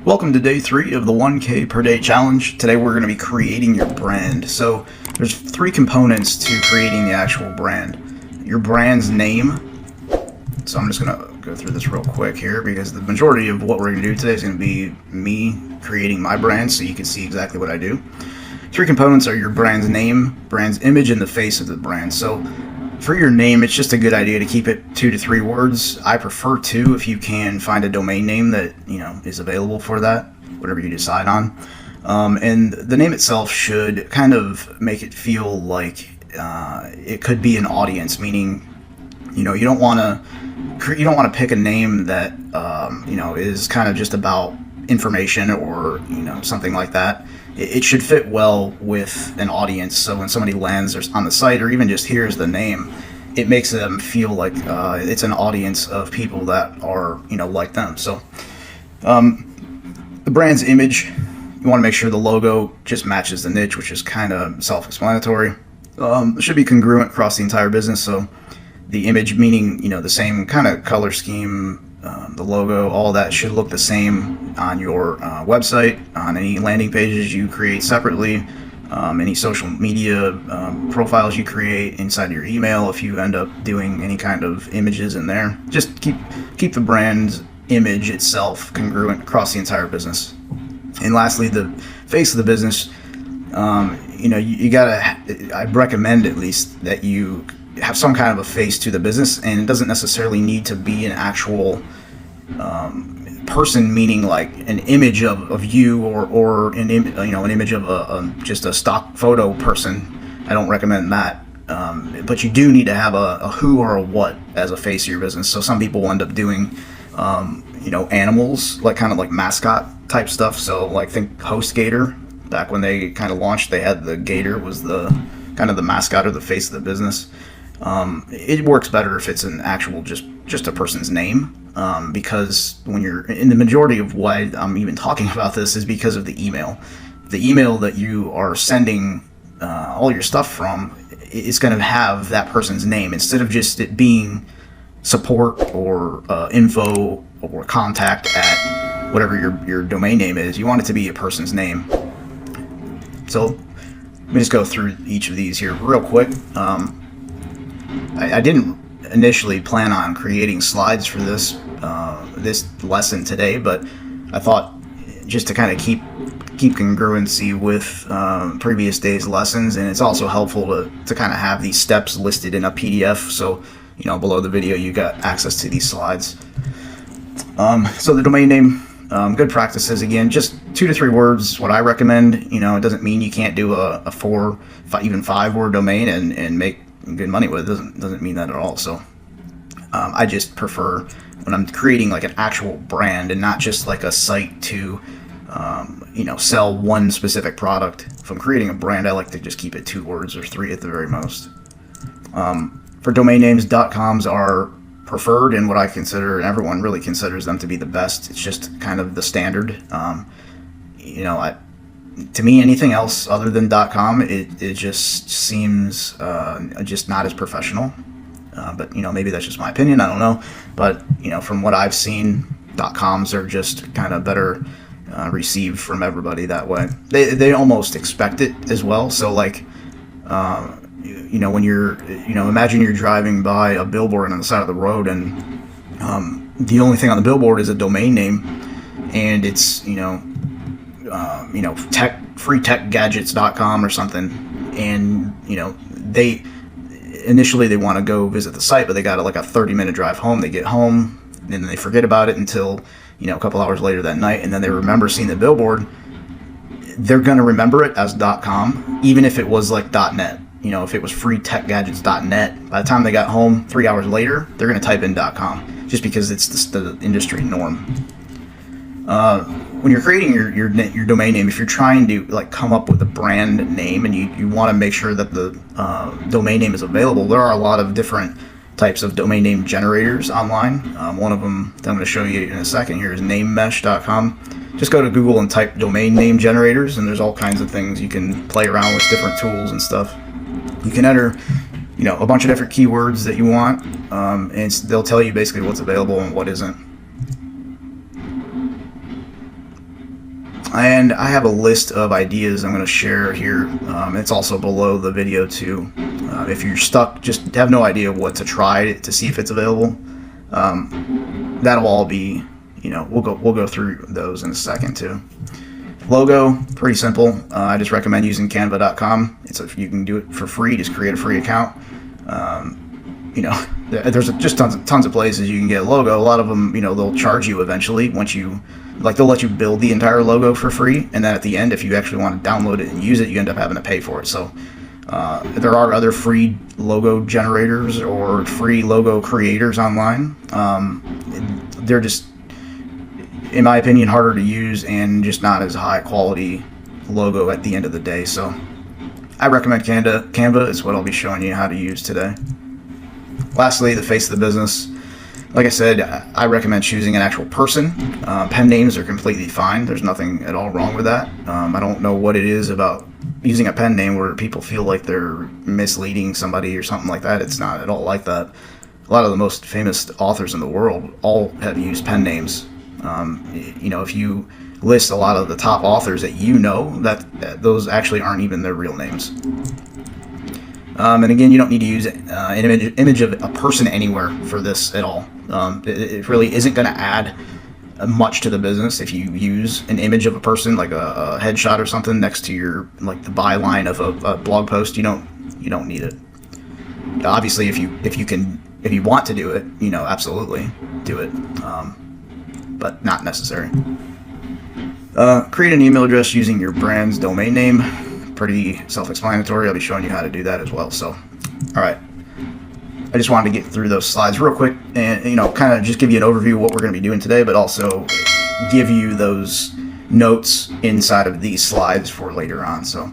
Welcome to day 3 of the 1K per day challenge. Today we're going to be creating your brand. So there's 3 components to creating the actual brand. Your brand's name. So I'm just going to go through this real quick here because the majority of what we're going to do today is going to be me creating my brand so you can see exactly what I do. 3 components are your brand's name, brand's image, and the face of the brand. So for your name, it's just a good idea to keep it 2 to 3 words. I prefer 2 if you can find a domain name that is available for that, whatever you decide on. And the name itself should kind of make it feel like it could be an audience, meaning you don't want to pick a name that is kind of just about information or something like that. It should fit well with an audience, so when somebody lands on the site or even just hears the name, it makes them feel like it's an audience of people that are like them. So the brand's image, you want to make sure the logo just matches the niche, which is kind of self-explanatory. It should be congruent across the entire business, so the image meaning the same kind of color scheme, the logo, all that should look the same on your website, on any landing pages you create separately, any social media profiles you create inside your email if you end up doing any kind of images in there. Just keep the brand's image itself congruent across the entire business. And lastly, the face of the business, you gotta, I recommend at least that you have some kind of a face to the business, and it doesn't necessarily need to be an actual person, meaning like an image of you or an image of just a stock photo person. I don't recommend that, but you do need to have a who or a what as a face of your business. So some people end up doing animals, like kind of like mascot type stuff. So like think HostGator. Back when they kind of launched, they had the gator was the kind of the mascot or the face of the business. It works better if it's an actual just a person's name, because when you're in the majority of why I'm even talking about this is because of the email. The email that you are sending all your stuff from is going to have that person's name instead of just it being support or info or contact at whatever your domain name is. You want it to be a person's name. So let me just go through each of these here real quick. I didn't initially plan on creating slides for this lesson today, but I thought just to kind of keep congruency with previous days' lessons, and it's also helpful to kind of have these steps listed in a PDF, so below the video you got access to these slides. So the domain name, good practices, again, just 2 to 3 words, what I recommend. It doesn't mean you can't do a 4, even 5 word domain and make good money with it. Doesn't mean that at all. So I just prefer when I'm creating like an actual brand and not just like a site to sell one specific product. If I'm creating a brand, I like to just keep it 2 words or 3 at the very most. For domain names, .coms are preferred and what I consider, and everyone really considers them to be the best. It's just kind of the standard. To me, anything else other than .com, it just seems just not as professional. But maybe that's just my opinion. I don't know. But from what I've seen, .coms are just kind of better received from everybody that way. They almost expect it as well. So like, when you're imagine you're driving by a billboard on the side of the road, and the only thing on the billboard is a domain name, and it's freetechgadgets.com or something, and they initially want to go visit the site, but they got like a 30-minute drive home. They get home and then they forget about it until a couple hours later that night, and then they remember seeing the billboard. They're going to remember it as .com, even if it was like .net. If it was freetechgadgets.net, by the time they got home 3 hours later, they're going to type in .com, just because it's the industry norm. When you're creating your domain name, if you're trying to like come up with a brand name and you want to make sure that the domain name is available, there are a lot of different types of domain name generators online. One of them that I'm going to show you in a second here is namemesh.com. Just go to Google and type domain name generators, and there's all kinds of things you can play around with, different tools and stuff. You can enter a bunch of different keywords that you want, and they'll tell you basically what's available and what isn't. And I have a list of ideas I'm going to share here. It's also below the video too. If you're stuck, just have no idea what to try to see if it's available. That'll all be, we'll go through those in a second too. Logo, pretty simple. I just recommend using canva.com. You can do it for free. Just create a free account. There's just tons of places you can get a logo. A lot of them, they'll charge you eventually once they'll let you build the entire logo for free, and then at the end, if you actually want to download it and use it, you end up having to pay for it. So there are other free logo generators or free logo creators online. They're just, in my opinion, harder to use and just not as high quality logo at the end of the day. So I recommend Canva. Canva is what I'll be showing you how to use today. Lastly, the face of the business. Like I said, I recommend choosing an actual person. Pen names are completely fine. There's nothing at all wrong with that. I don't know what it is about using a pen name where people feel like they're misleading somebody or something like that. It's not at all like that. A lot of the most famous authors in the world all have used pen names. If you list a lot of the top authors that those actually aren't even their real names. And again, you don't need to use an image of a person anywhere for this at all. It really isn't going to add much to the business if you use an image of a person, like a headshot or something, next to the byline of a blog post. You don't need it. Obviously, if you want to do it, absolutely do it, but not necessary. Create an email address using your brand's domain name. Pretty self-explanatory. I'll be showing you how to do that as well. So, all right. I just wanted to get through those slides real quick and, kind of just give you an overview of what we're going to be doing today, but also give you those notes inside of these slides for later on. So